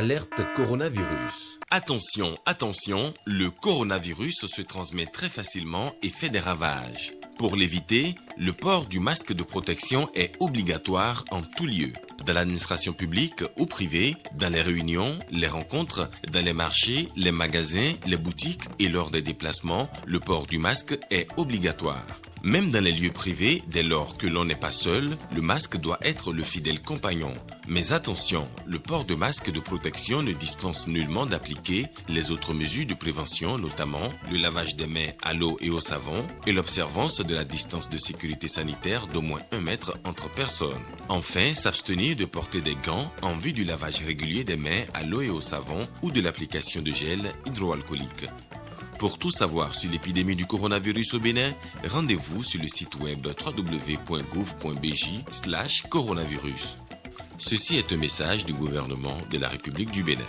Alerte coronavirus. Attention, attention, le coronavirus se transmet très facilement et fait des ravages. Pour l'éviter, le port du masque de protection est obligatoire en tout lieu. Dans l'administration publique ou privée, dans les réunions, les rencontres, dans les marchés, les magasins, les boutiques et lors des déplacements, le port du masque est obligatoire. Même dans les lieux privés, dès lors que l'on n'est pas seul, le masque doit être le fidèle compagnon. Mais attention, le port de masque de protection ne dispense nullement d'appliquer les autres mesures de prévention, notamment le lavage des mains à l'eau et au savon et l'observance de la distance de sécurité sanitaire d'au moins 1 mètre entre personnes. Enfin, s'abstenir de porter des gants en vue du lavage régulier des mains à l'eau et au savon ou de l'application de gel hydroalcoolique. Pour tout savoir sur l'épidémie du coronavirus au Bénin, rendez-vous sur le site web www.gouv.bj/coronavirus. Ceci est un message du gouvernement de la République du Bénin.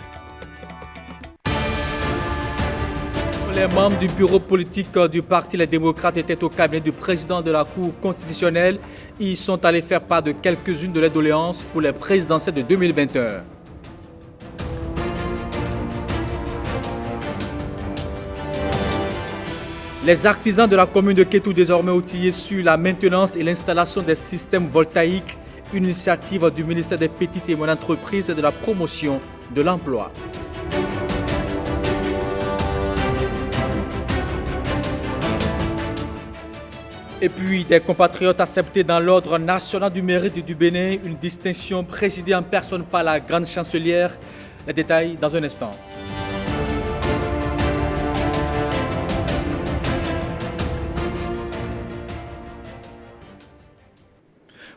Les membres du bureau politique du Parti Les Démocrates étaient au cabinet du président de la Cour constitutionnelle. Ils sont allés faire part de quelques-unes de leurs doléances pour les présidentielles de 2021. Les artisans de la commune de Kétou désormais outillés sur la maintenance et l'installation des systèmes voltaïques, une initiative du ministère des Petites et Moyennes Entreprises et de la promotion de l'emploi. Et puis, des compatriotes acceptés dans l'ordre national du mérite du Bénin, une distinction présidée en personne par la grande chancelière. Les détails dans un instant.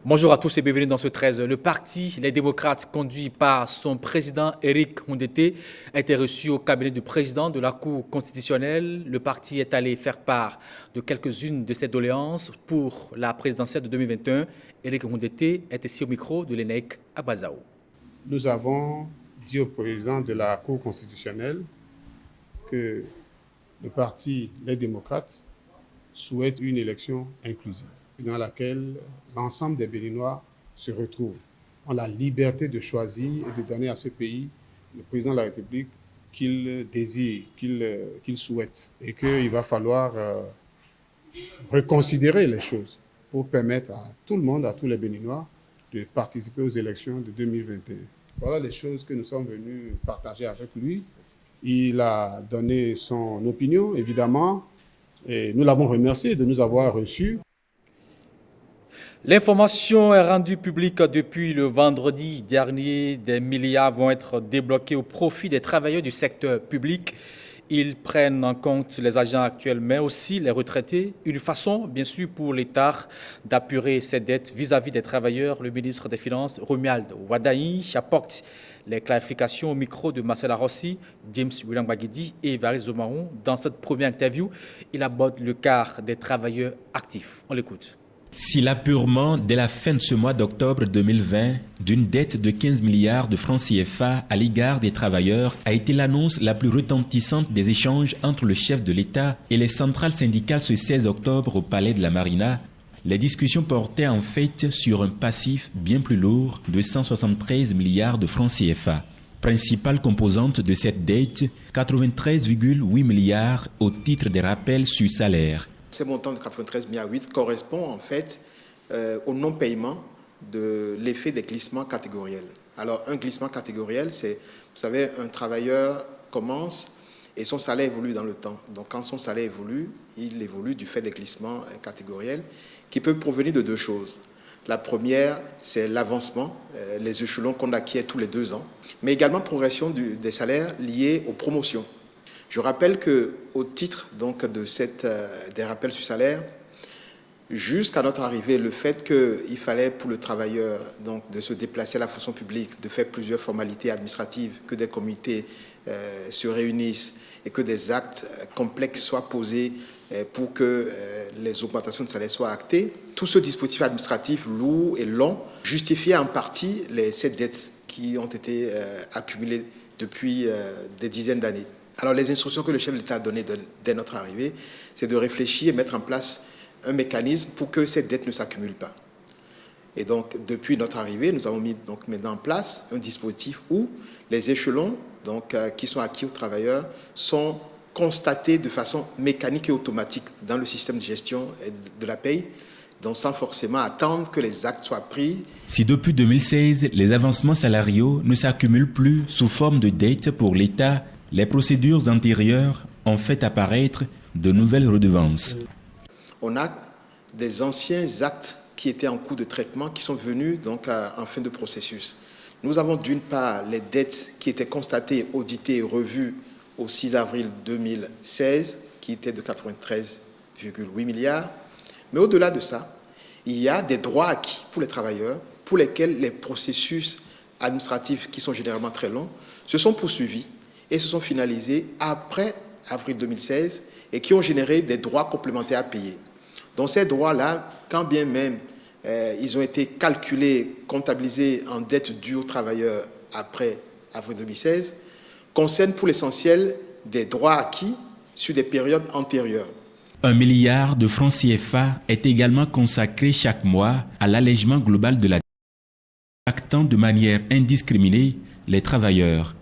Bonjour à tous et bienvenue dans ce 13. Le parti Les Démocrates, conduit par son président Éric Houndété, a été reçu au cabinet du président de la Cour constitutionnelle. Le parti est allé faire part de quelques-unes de ses doléances pour la présidentielle de 2021. Éric Houndété est ici au micro de l'ENEC à Bazaou. Nous avons dit au président de la Cour constitutionnelle que le parti Les Démocrates souhaite une élection inclusive, dans laquelle l'ensemble des Béninois se retrouvent, ont la liberté de choisir et de donner à ce pays le président de la République qu'il désire, qu'il souhaite. Et qu'il va falloir reconsidérer les choses pour permettre à tout le monde, à tous les Béninois, de participer aux élections de 2021. Voilà les choses que nous sommes venus partager avec lui. Il a donné son opinion, évidemment, et nous l'avons remercié de nous avoir reçus. L'information est rendue publique depuis le vendredi dernier. Des milliards vont être débloqués au profit des travailleurs du secteur public. Ils prennent en compte les agents actuels, mais aussi les retraités. Une façon, bien sûr, pour l'État d'apurer ses dettes vis-à-vis des travailleurs. Le ministre des Finances, Romuald Wadaï, apporte les clarifications au micro de Marcela Rossi, James William Bagidi et Varis Zomaron. Dans cette première interview, il aborde le cas des travailleurs actifs. On l'écoute. Si l'apurement dès la fin de ce mois d'octobre 2020 d'une dette de 15 milliards de francs CFA à l'égard des travailleurs a été l'annonce la plus retentissante des échanges entre le chef de l'État et les centrales syndicales ce 16 octobre au Palais de la Marina, les discussions portaient en fait sur un passif bien plus lourd de 173 milliards de francs CFA. Principale composante de cette dette, 93,8 milliards au titre des rappels sur salaire. Ces montants de 93,8 milliards correspondent en fait au non-paiement de l'effet des glissements catégoriels. Alors un glissement catégoriel, c'est, vous savez, un travailleur commence et son salaire évolue dans le temps. Donc quand son salaire évolue, il évolue du fait des glissements catégoriels qui peuvent provenir de deux choses. La première, c'est l'avancement, les échelons qu'on acquiert tous les 2 ans, mais également progression des salaires liés aux promotions. Je rappelle qu'au titre donc, des rappels sur salaire, jusqu'à notre arrivée, le fait qu'il fallait pour le travailleur donc, de se déplacer à la fonction publique, de faire plusieurs formalités administratives, que des comités se réunissent et que des actes complexes soient posés pour que les augmentations de salaire soient actées, tout ce dispositif administratif lourd et long justifiait en partie ces dettes qui ont été accumulées depuis des dizaines d'années. Alors les instructions que le chef de l'État a données dès notre arrivée, c'est de réfléchir et mettre en place un mécanisme pour que cette dette ne s'accumule pas. Et donc, depuis notre arrivée, nous avons mis donc maintenant en place un dispositif où les échelons qui sont acquis aux travailleurs sont constatés de façon mécanique et automatique dans le système de gestion de la paye, donc sans forcément attendre que les actes soient pris. Si depuis 2016, les avancements salariaux ne s'accumulent plus sous forme de dette pour l'État, les procédures antérieures ont fait apparaître de nouvelles redevances. On a des anciens actes qui étaient en cours de traitement qui sont venus donc en fin de processus. Nous avons d'une part les dettes qui étaient constatées, auditées et revues au 6 avril 2016, qui étaient de 93,8 milliards. Mais au-delà de ça, il y a des droits acquis pour les travailleurs, pour lesquels les processus administratifs, qui sont généralement très longs, se sont poursuivis et se sont finalisés après avril 2016 et qui ont généré des droits complémentaires à payer. Donc ces droits-là, quand bien même ils ont été calculés, comptabilisés en dette due aux travailleurs après avril 2016, concernent pour l'essentiel des droits acquis sur des périodes antérieures. 1 milliard de francs CFA est également consacré chaque mois à l'allègement global de la dette, impactant de manière indiscriminée les travailleurs.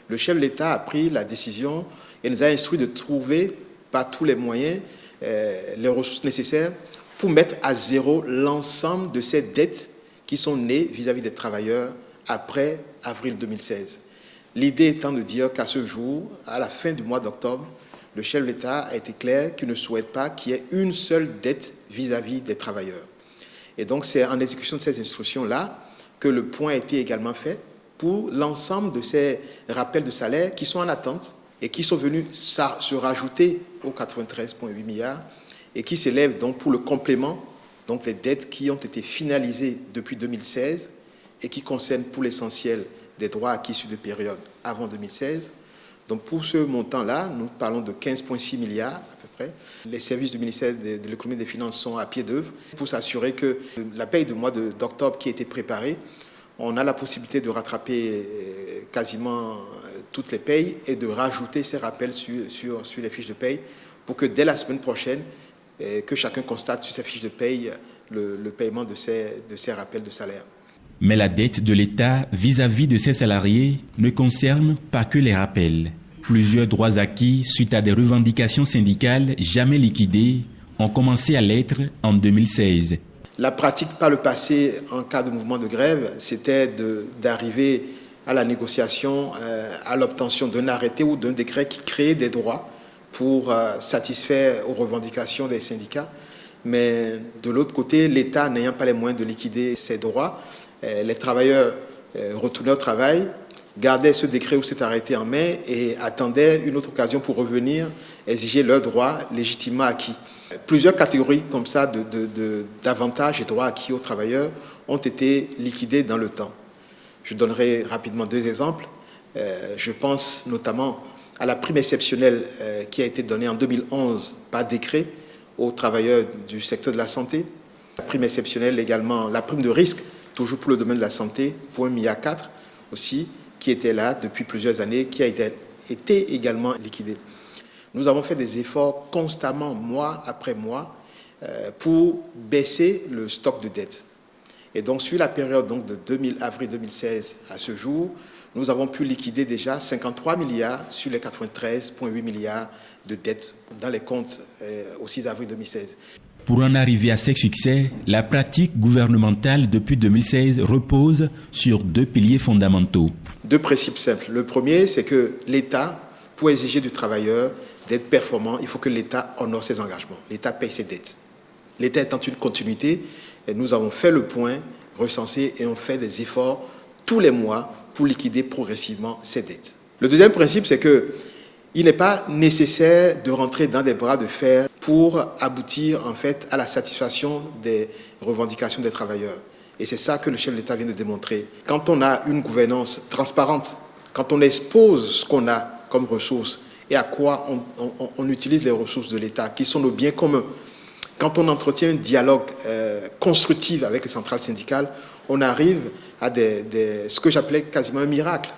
Le chef de l'État a pris la décision et nous a instruit de trouver par tous les moyens les ressources nécessaires pour mettre à zéro l'ensemble de ces dettes qui sont nées vis-à-vis des travailleurs après avril 2016. L'idée étant de dire qu'à ce jour, à la fin du mois d'octobre, le chef de l'État a été clair qu'il ne souhaite pas qu'il y ait une seule dette vis-à-vis des travailleurs. Et donc c'est en exécution de ces instructions-là que le point a été également fait pour l'ensemble de ces rappels de salaire qui sont en attente et qui sont venus se rajouter aux 93,8 milliards et qui s'élèvent donc pour le complément donc les dettes qui ont été finalisées depuis 2016 et qui concernent pour l'essentiel des droits acquis sur des périodes avant 2016. Donc pour ce montant-là, nous parlons de 15,6 milliards à peu près. Les services du ministère de l'économie et des finances sont à pied d'œuvre pour s'assurer que la paye du mois d'octobre qui a été préparée, on a la possibilité de rattraper quasiment toutes les payes et de rajouter ces rappels sur les fiches de paye pour que dès la semaine prochaine, que chacun constate sur ses fiches de paye le paiement de ces rappels de salaire. Mais la dette de l'État vis-à-vis de ses salariés ne concerne pas que les rappels. Plusieurs droits acquis suite à des revendications syndicales jamais liquidées ont commencé à l'être en 2016. La pratique par le passé en cas de mouvement de grève, c'était d'arriver à la négociation, à l'obtention d'un arrêté ou d'un décret qui créait des droits pour satisfaire aux revendications des syndicats. Mais de l'autre côté, l'État n'ayant pas les moyens de liquider ses droits, les travailleurs retournaient au travail, gardaient ce décret ou cet arrêté en main et attendaient une autre occasion pour revenir exiger leurs droits légitimement acquis. Plusieurs catégories comme ça d'avantages et droits acquis aux travailleurs ont été liquidés dans le temps. Je donnerai rapidement deux exemples. Je pense notamment à la prime exceptionnelle qui a été donnée en 2011 par décret aux travailleurs du secteur de la santé. La prime exceptionnelle également, la prime de risque, toujours pour le domaine de la santé, pour 1,4 milliard aussi, qui était là depuis plusieurs années, qui a été également liquidée. Nous avons fait des efforts constamment, mois après mois, pour baisser le stock de dettes. Et donc, sur la période donc, de avril 2016 à ce jour, nous avons pu liquider déjà 53 milliards sur les 93,8 milliards de dettes dans les comptes au 6 avril 2016. Pour en arriver à ce succès, la pratique gouvernementale depuis 2016 repose sur deux piliers fondamentaux. Deux principes simples. Le premier, c'est que l'État, pour exiger du travailleur d'être performant, il faut que l'État honore ses engagements. L'État paye ses dettes. L'État étant une continuité, et nous avons fait le point, recensé, et on fait des efforts tous les mois pour liquider progressivement ces dettes. Le deuxième principe, c'est qu'il n'est pas nécessaire de rentrer dans des bras de fer pour aboutir en fait à la satisfaction des revendications des travailleurs. Et c'est ça que le chef de l'État vient de démontrer. Quand on a une gouvernance transparente, quand on expose ce qu'on a comme ressources et à quoi on utilise les ressources de l'État, qui sont nos biens communs, quand on entretient un dialogue constructif avec les centrales syndicales, on arrive à ce que j'appelais quasiment un miracle.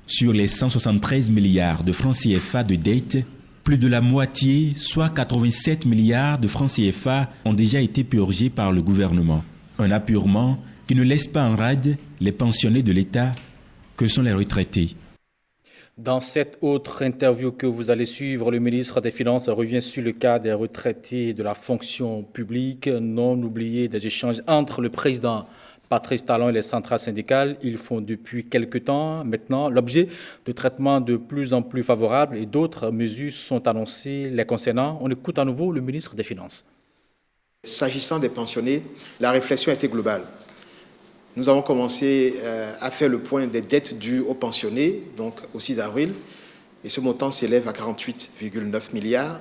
Sur les 173 milliards de francs CFA de dette, plus de la moitié, soit 87 milliards de francs CFA, ont déjà été purgés par le gouvernement. Un apurement qui ne laisse pas en rade les pensionnés de l'État que sont les retraités. Dans cette autre interview que vous allez suivre, le ministre des Finances revient sur le cas des retraités de la fonction publique, non oublié des échanges entre le président Patrice Talon et les centrales syndicales. Ils font depuis quelque temps maintenant l'objet de traitements de plus en plus favorables et d'autres mesures sont annoncées les concernant. On écoute à nouveau le ministre des Finances. S'agissant des pensionnés, la réflexion a été globale. Nous avons commencé à faire le point des dettes dues aux pensionnés, donc au 6 avril, et ce montant s'élève à 48,9 milliards.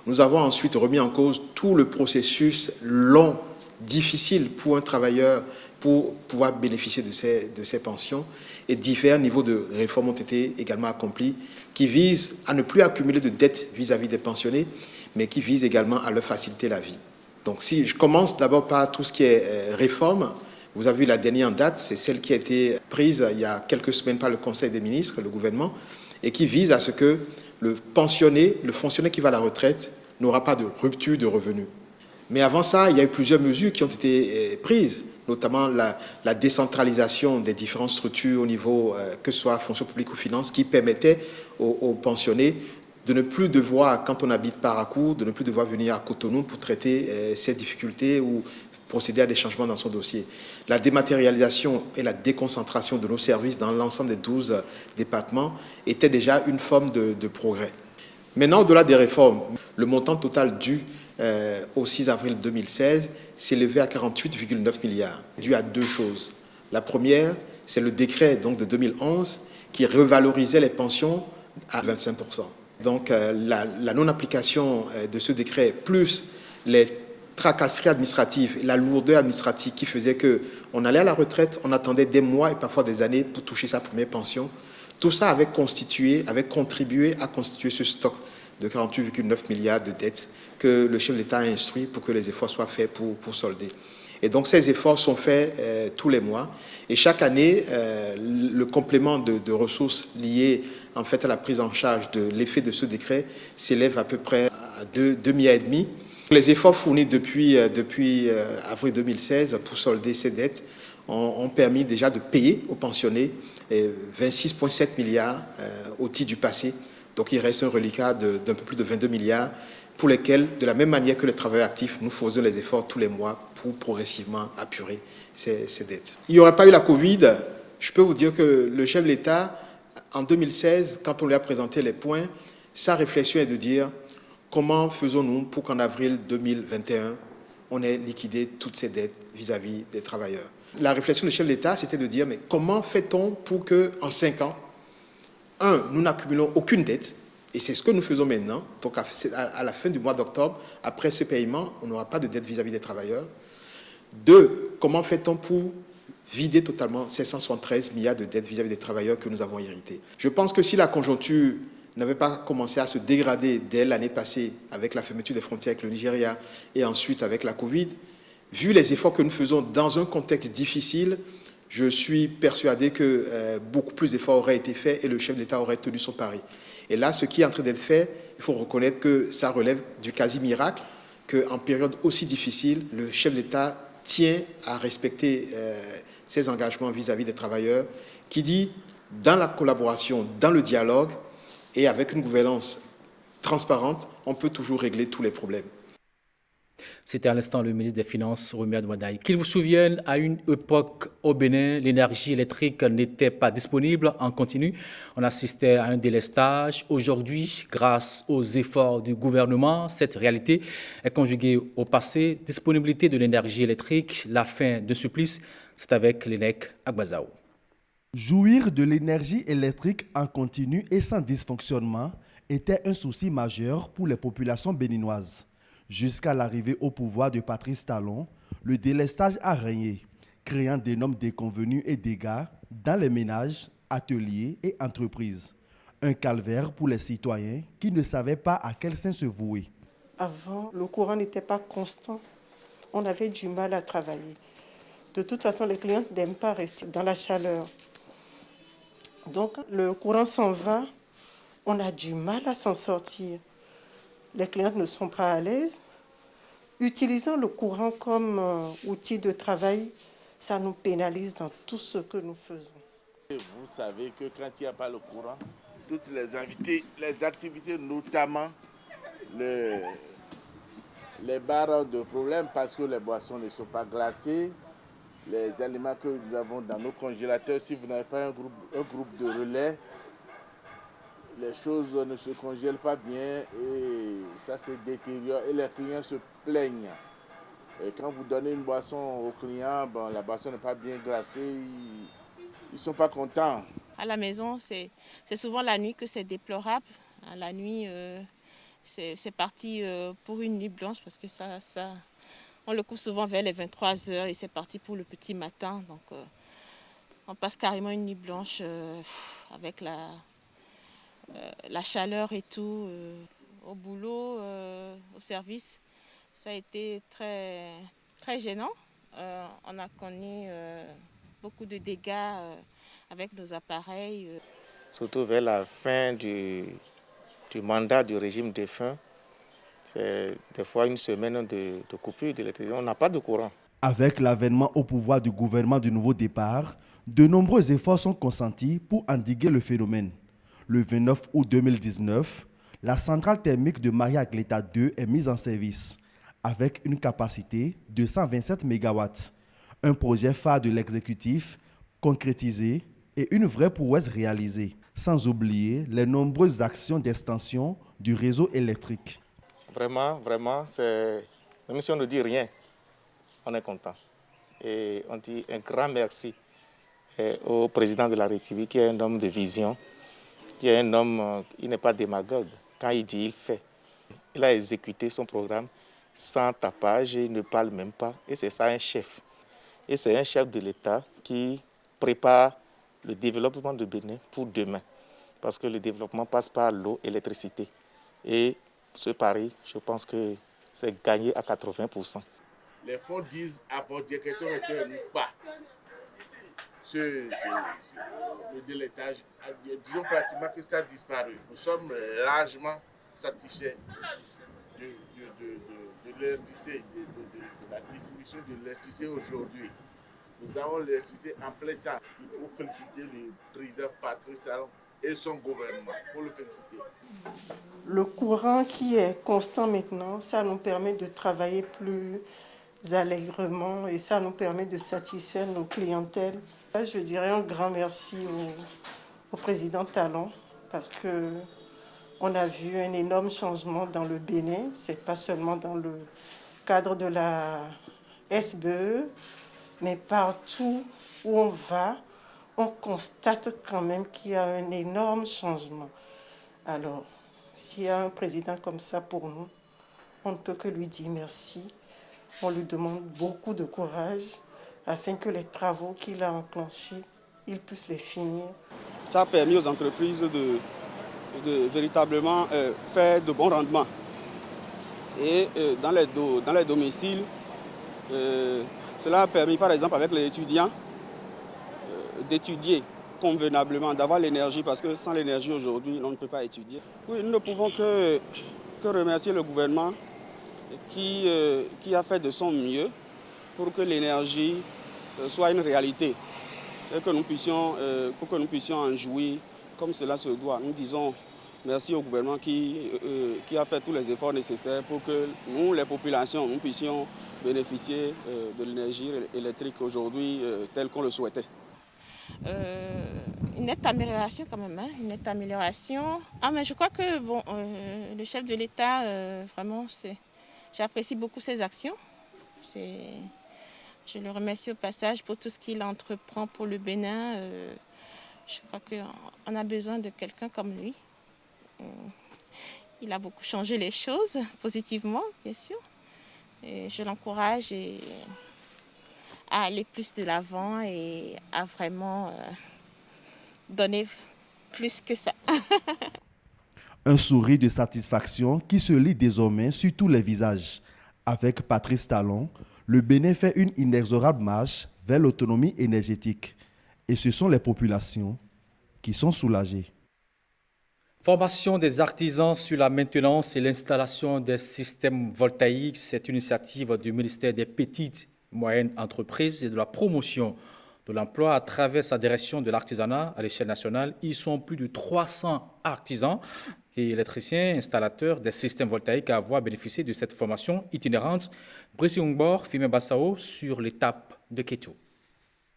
Nous avons ensuite remis en cause tout le processus long, difficile pour un travailleur pour pouvoir bénéficier de ces pensions, et divers niveaux de réformes ont été également accomplis qui visent à ne plus accumuler de dettes vis-à-vis des pensionnés, mais qui visent également à leur faciliter la vie. Donc si je commence d'abord par tout ce qui est réforme, vous avez vu la dernière en date, c'est celle qui a été prise il y a quelques semaines par le Conseil des ministres, le gouvernement, et qui vise à ce que le pensionné, le fonctionnaire qui va à la retraite, n'aura pas de rupture de revenus. Mais avant ça, il y a eu plusieurs mesures qui ont été prises, notamment la décentralisation des différentes structures au niveau, que ce soit fonction publique ou finance, qui permettait aux pensionnés de ne plus devoir, quand on habite Parakou, de ne plus devoir venir à Cotonou pour traiter ces difficultés ou procéder à des changements dans son dossier. La dématérialisation et la déconcentration de nos services dans l'ensemble des 12 départements était déjà une forme de progrès. Maintenant, au-delà des réformes, le montant total dû au 6 avril 2016 s'élevait à 48,9 milliards, dû à deux choses. La première, c'est le décret donc, de 2011 qui revalorisait les pensions à 25%. Donc la non-application de ce décret, plus les tracasseries administratives, la lourdeur administrative qui faisait qu'on allait à la retraite, on attendait des mois et parfois des années pour toucher sa première pension. Tout ça avait contribué à constituer ce stock de 48,9 milliards de dettes que le chef de l'État a instruit pour que les efforts soient faits pour solder. Et donc ces efforts sont faits tous les mois. Et chaque année, le complément de ressources liées en fait à la prise en charge de l'effet de ce décret s'élève à peu près à 2,5 milliards. Les efforts fournis depuis avril 2016 pour solder ces dettes ont permis déjà de payer aux pensionnés 26,7 milliards au titre du passé. Donc il reste un reliquat d'un peu plus de 22 milliards pour lesquels, de la même manière que les travailleurs actifs, nous faisons les efforts tous les mois pour progressivement apurer ces dettes. Il n'y aurait pas eu la Covid, je peux vous dire que le chef de l'État, en 2016, quand on lui a présenté les points, sa réflexion est de dire comment faisons-nous pour qu'en avril 2021, on ait liquidé toutes ces dettes vis-à-vis des travailleurs. La réflexion du chef de l'État, c'était de dire mais comment fait-on pour qu'en 5 ans, nous n'accumulons aucune dette, et c'est ce que nous faisons maintenant. Donc à la fin du mois d'octobre, après ce paiement, on n'aura pas de dette vis-à-vis des travailleurs. 2, comment fait-on pour vider totalement ces 173 milliards de dettes vis-à-vis des travailleurs que nous avons hérités? Je pense que si la conjoncture n'avait pas commencé à se dégrader dès l'année passée avec la fermeture des frontières avec le Nigeria et ensuite avec la Covid, vu les efforts que nous faisons dans un contexte difficile, je suis persuadé que beaucoup plus d'efforts auraient été faits et le chef d'État aurait tenu son pari. Et là, ce qui est en train d'être fait, il faut reconnaître que ça relève du quasi-miracle, qu'en période aussi difficile, le chef d'État tient à respecter ses engagements vis-à-vis des travailleurs, qui dit, dans la collaboration, dans le dialogue et avec une gouvernance transparente, on peut toujours régler tous les problèmes. C'était à l'instant le ministre des Finances, Romuald Wadaye. Qu'il vous souvienne, à une époque au Bénin, l'énergie électrique n'était pas disponible en continu. On assistait à un délestage. Aujourd'hui, grâce aux efforts du gouvernement, cette réalité est conjuguée au passé. Disponibilité de l'énergie électrique, la fin de supplice, c'est avec l'ENEC à Gbazao. Jouir de l'énergie électrique en continu et sans dysfonctionnement était un souci majeur pour les populations béninoises. Jusqu'à l'arrivée au pouvoir de Patrice Talon, le délestage a régné, créant d'énormes déconvenues et dégâts dans les ménages, ateliers et entreprises. Un calvaire pour les citoyens qui ne savaient pas à quel saint se vouer. Avant, le courant n'était pas constant. On avait du mal à travailler. De toute façon, les clients n'aiment pas rester dans la chaleur. Donc, le courant s'en va, on a du mal à s'en sortir. Les clients ne sont pas à l'aise. Utilisant le courant comme outil de travail, ça nous pénalise dans tout ce que nous faisons. Vous savez que quand il n'y a pas le courant, toutes les activités, notamment les bars ont de problèmes parce que les boissons ne sont pas glacées. Les aliments que nous avons dans nos congélateurs, si vous n'avez pas un groupe de relais, les choses ne se congèlent pas bien et ça se détériore et les clients se plaignent. Et quand vous donnez une boisson aux clients, la boisson n'est pas bien glacée, ils ne sont pas contents. À la maison, c'est souvent la nuit que c'est déplorable. La nuit, c'est parti pour une nuit blanche parce que on le coupe souvent vers les 23h et c'est parti pour le petit matin. Donc, on passe carrément une nuit blanche avec la chaleur et tout. Au boulot, au service, ça a été très, très gênant. On a connu beaucoup de dégâts avec nos appareils. Surtout vers la fin du mandat du régime défunt. C'est des fois une semaine de coupure d'électricité. On n'a pas de courant. Avec l'avènement au pouvoir du gouvernement du nouveau départ, de nombreux efforts sont consentis pour endiguer le phénomène. Le 29 août 2019, la centrale thermique de Maria Agleta 2 est mise en service avec une capacité de 127 MW. Un projet phare de l'exécutif concrétisé et une vraie prouesse réalisée, sans oublier les nombreuses actions d'extension du réseau électrique. Vraiment, même si on ne dit rien, on est content. Et on dit un grand merci au président de la République, qui est un homme de vision, qui est un homme, il n'est pas démagogue. Quand il dit, il fait. Il a exécuté son programme sans tapage, il ne parle même pas. Et c'est ça un chef. Et c'est un chef de l'État qui prépare le développement de Bénin pour demain. Parce que le développement passe par l'eau et l'électricité. Et ce pari, je pense que c'est gagné à 80%. Les fonds disent avoir directement été bas. Le délettage, disons pratiquement que ça a disparu. Nous sommes largement satisfaits de l'électricité, de la distribution de l'électricité aujourd'hui. Nous avons l'électricité en plein temps. Il faut féliciter le président Patrice Talon et son gouvernement. Il faut le féliciter. Le courant qui est constant maintenant, ça nous permet de travailler plus allègrement et ça nous permet de satisfaire nos clientèles. Je dirais un grand merci au président Talon parce qu'on a vu un énorme changement dans le Bénin. Ce n'est pas seulement dans le cadre de la SBE, mais partout où on va, on constate quand même qu'il y a un énorme changement. Alors, s'il y a un président comme ça pour nous, on ne peut que lui dire merci. On lui demande beaucoup de courage afin que les travaux qu'il a enclenchés, il puisse les finir. Ça a permis aux entreprises de véritablement faire de bons rendements. Et dans les domiciles, cela a permis par exemple avec les étudiants d'étudier convenablement, d'avoir l'énergie, parce que sans l'énergie aujourd'hui, on ne peut pas étudier. Oui, nous ne pouvons que remercier le gouvernement qui a fait de son mieux pour que l'énergie soit une réalité et que nous puissions, pour que nous puissions en jouir comme cela se doit. Nous disons merci au gouvernement qui a fait tous les efforts nécessaires pour que nous, les populations, nous puissions bénéficier de l'énergie électrique aujourd'hui telle qu'on le souhaitait. Une nette amélioration quand même, une nette amélioration. Mais je crois que le chef de l'État, vraiment, j'apprécie beaucoup ses actions. Je le remercie au passage pour tout ce qu'il entreprend pour le Bénin. Je crois qu'on a besoin de quelqu'un comme lui. Il a beaucoup changé les choses, positivement, bien sûr. Et je l'encourage à aller plus de l'avant et à vraiment donner plus que ça. Un sourire de satisfaction qui se lit désormais sur tous les visages. Avec Patrice Talon, le Bénin fait une inexorable marche vers l'autonomie énergétique. Et ce sont les populations qui sont soulagées. Formation des artisans sur la maintenance et l'installation des systèmes voltaïques, c'est une initiative du ministère des Petites, moyennes entreprises et de la promotion de l'emploi à travers sa direction de l'artisanat à l'échelle nationale. Ils sont plus de 300 artisans et électriciens installateurs des systèmes voltaïques à avoir bénéficié de cette formation itinérante. Brice Ungbor, Fimé Bassao, sur l'étape de Kétou.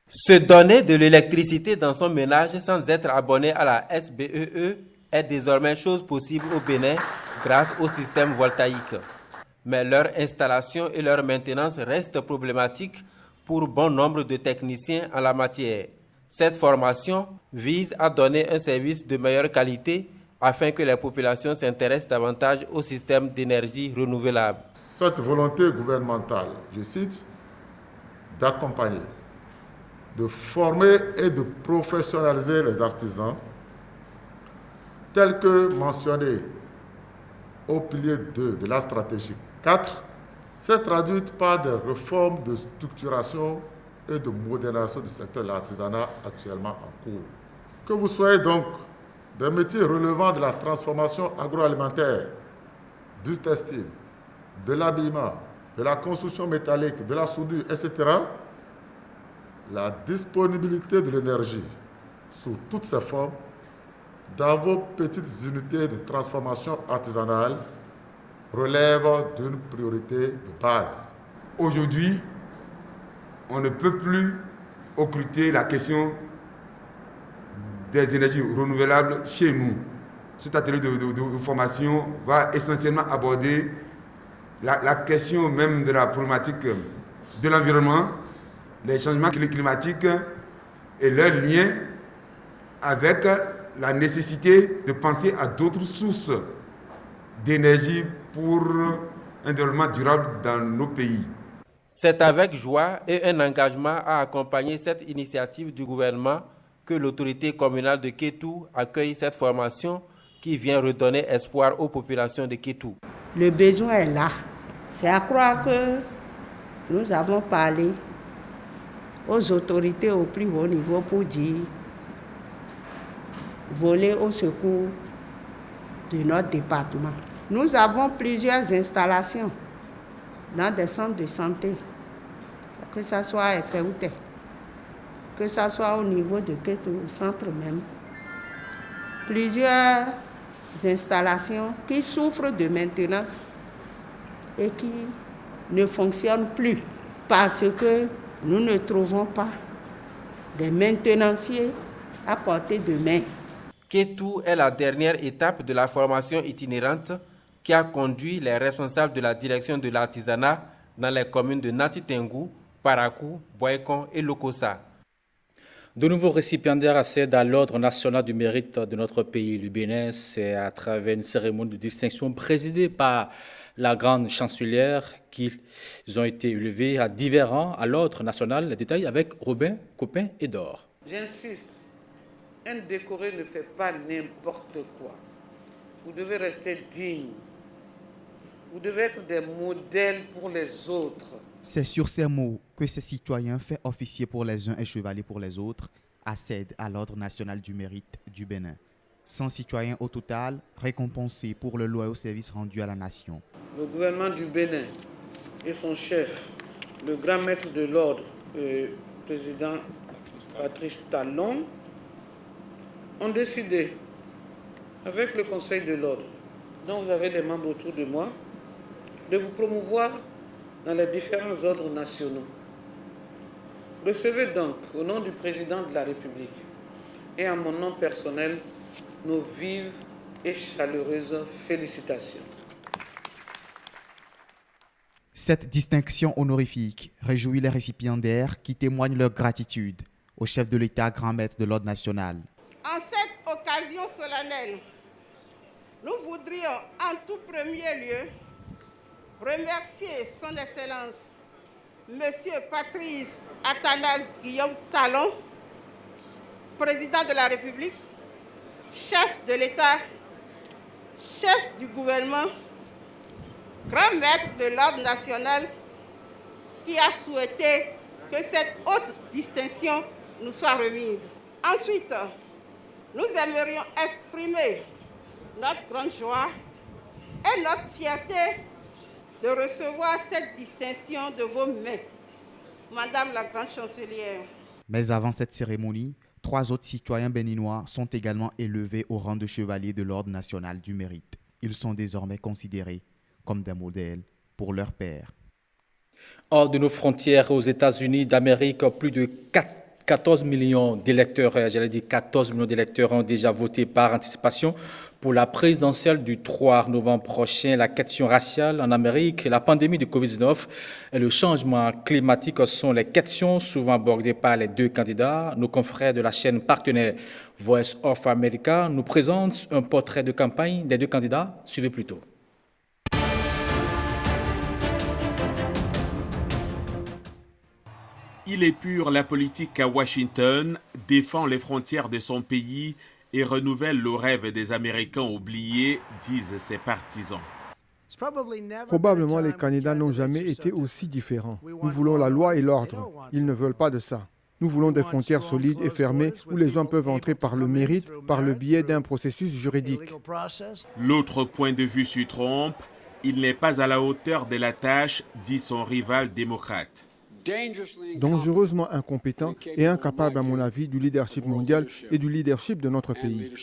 Se donner de l'électricité dans son ménage sans être abonné à la SBEE est désormais chose possible au Bénin grâce au système voltaïque. Mais leur installation et leur maintenance restent problématiques pour bon nombre de techniciens en la matière. Cette formation vise à donner un service de meilleure qualité afin que les populations s'intéressent davantage au système d'énergie renouvelable. Cette volonté gouvernementale, je cite, d'accompagner, de former et de professionnaliser les artisans, tel que mentionné au pilier 2 de la stratégie 4, s'est traduite par des réformes de structuration et de modernisation du secteur de l'artisanat actuellement en cours. Que vous soyez donc des métiers relevant de la transformation agroalimentaire, du textile, de l'habillement, de la construction métallique, de la soudure, etc., la disponibilité de l'énergie sous toutes ses formes dans vos petites unités de transformation artisanale relève d'une priorité de base. Aujourd'hui, on ne peut plus occulter la question des énergies renouvelables chez nous. Cet atelier de formation va essentiellement aborder la question même de la problématique de l'environnement, les changements climatiques et leurs liens avec la nécessité de penser à d'autres sources d'énergie pour un développement durable dans nos pays. C'est avec joie et un engagement à accompagner cette initiative du gouvernement que l'autorité communale de Kétou accueille cette formation qui vient redonner espoir aux populations de Kétou. Le besoin est là. C'est à croire que nous avons parlé aux autorités au plus haut niveau pour dire voler au secours de notre département. Nous avons plusieurs installations dans des centres de santé, que ce soit à Efeoute, que ce soit au niveau de Kétou, au centre même. Plusieurs installations qui souffrent de maintenance et qui ne fonctionnent plus parce que nous ne trouvons pas des maintenanciers à portée de main. Kétou est la dernière étape de la formation itinérante qui a conduit les responsables de la direction de l'artisanat dans les communes de Natitengu, Parakou, Boycon et Lokossa. De nouveaux récipiendaires accèdent à l'Ordre national du mérite de notre pays, le Bénin. C'est à travers une cérémonie de distinction présidée par la grande chancelière qu'ils ont été élevés à divers rangs à l'Ordre national. Les détails avec Robin Copin et Dor. J'insiste, un décoré ne fait pas n'importe quoi. Vous devez rester digne. Vous devez être des modèles pour les autres. C'est sur ces mots que ces citoyens, faits officiers pour les uns et chevaliers pour les autres, accèdent à l'Ordre national du mérite du Bénin. 100 citoyens au total récompensés pour le loyal service rendu à la nation. Le gouvernement du Bénin et son chef, le grand maître de l'ordre, le président Patrice Talon, ont décidé, avec le Conseil de l'ordre, dont vous avez les membres autour de moi, de vous promouvoir dans les différents ordres nationaux. Recevez donc, au nom du président de la République et en mon nom personnel, nos vives et chaleureuses félicitations. Cette distinction honorifique réjouit les récipiendaires qui témoignent leur gratitude au chef de l'État, grand maître de l'ordre national. En cette occasion solennelle, nous voudrions en tout premier lieu remercier son Excellence, Monsieur Patrice Athanase Guillaume Talon, président de la République, chef de l'État, chef du gouvernement, grand maître de l'ordre national, qui a souhaité que cette haute distinction nous soit remise. Ensuite, nous aimerions exprimer notre grande joie et notre fierté de recevoir cette distinction de vos mains. Madame la Grande Chancelière. Mais avant cette cérémonie, 3 autres citoyens béninois sont également élevés au rang de chevaliers de l'Ordre national du mérite. Ils sont désormais considérés comme des modèles pour leurs pairs. Hors de nos frontières, aux États-Unis d'Amérique, plus de 14 millions d'électeurs, 14 millions d'électeurs ont déjà voté par anticipation pour la présidentielle du 3 novembre prochain. La question raciale en Amérique, la pandémie de Covid-19 et le changement climatique sont les questions souvent abordées par les 2 candidats. Nos confrères de la chaîne partenaire Voice of America nous présentent un portrait de campagne des 2 candidats. Suivez plutôt. Il épure la politique à Washington, défend les frontières de son pays et renouvelle le rêve des Américains oubliés, disent ses partisans. Probablement, les candidats n'ont jamais été aussi différents. Nous voulons la loi et l'ordre. Ils ne veulent pas de ça. Nous voulons des frontières solides et fermées où les gens peuvent entrer par le mérite, par le biais d'un processus juridique. L'autre point de vue sur Trump, il n'est pas à la hauteur de la tâche, dit son rival démocrate. Dangereusement incompétent et incapable, à mon avis, du leadership mondial et du leadership de notre pays.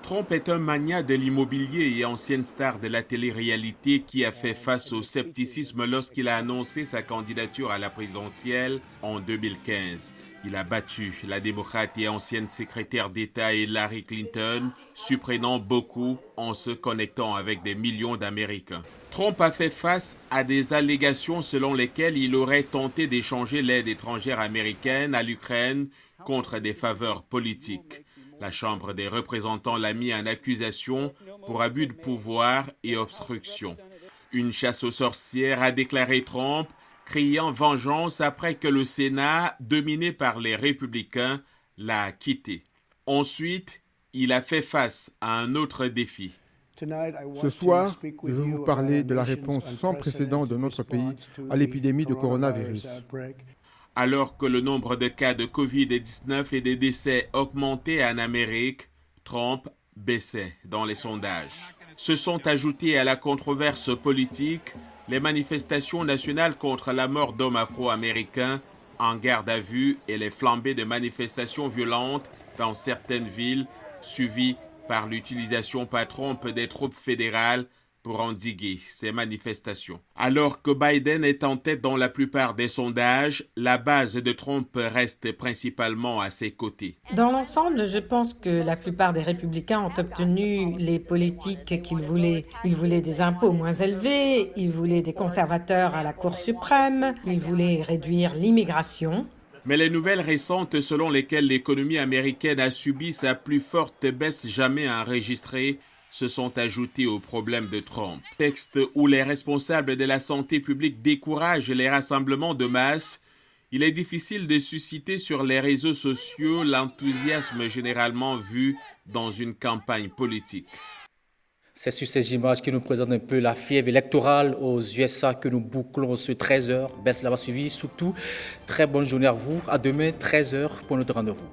Trump est un magnat de l'immobilier et ancienne star de la télé-réalité qui a fait face au scepticisme lorsqu'il a annoncé sa candidature à la présidentielle en 2015. Il a battu la démocrate et ancienne secrétaire d'État Hillary Clinton, surprenant beaucoup en se connectant avec des millions d'Américains. Trump a fait face à des allégations selon lesquelles il aurait tenté d'échanger l'aide étrangère américaine à l'Ukraine contre des faveurs politiques. La Chambre des représentants l'a mis en accusation pour abus de pouvoir et obstruction. Une chasse aux sorcières, a déclaré Trump, criant vengeance après que le Sénat, dominé par les républicains, l'a quitté. Ensuite, il a fait face à un autre défi. Ce soir, je veux vous parler de la réponse sans précédent de notre pays à l'épidémie de coronavirus. Alors que le nombre de cas de Covid-19 et des décès augmentait en Amérique, Trump baissait dans les sondages. Se sont ajoutés à la controverse politique les manifestations nationales contre la mort d'hommes afro-américains en garde à vue et les flambées de manifestations violentes dans certaines villes, suivies par l'utilisation par Trump des troupes fédérales pour endiguer ces manifestations. Alors que Biden est en tête dans la plupart des sondages, la base de Trump reste principalement à ses côtés. Dans l'ensemble, je pense que la plupart des républicains ont obtenu les politiques qu'ils voulaient. Ils voulaient des impôts moins élevés, ils voulaient des conservateurs à la Cour suprême, ils voulaient réduire l'immigration. Mais les nouvelles récentes selon lesquelles l'économie américaine a subi sa plus forte baisse jamais enregistrée se sont ajoutés aux problèmes de Trump. Texte où les responsables de la santé publique découragent les rassemblements de masse, il est difficile de susciter sur les réseaux sociaux l'enthousiasme généralement vu dans une campagne politique. C'est sur ces images qui nous présentent un peu la fièvre électorale aux USA que nous bouclons ce 13h. Ben, cela va suivre. Surtout, très bonne journée à vous. À demain, 13h pour notre rendez-vous.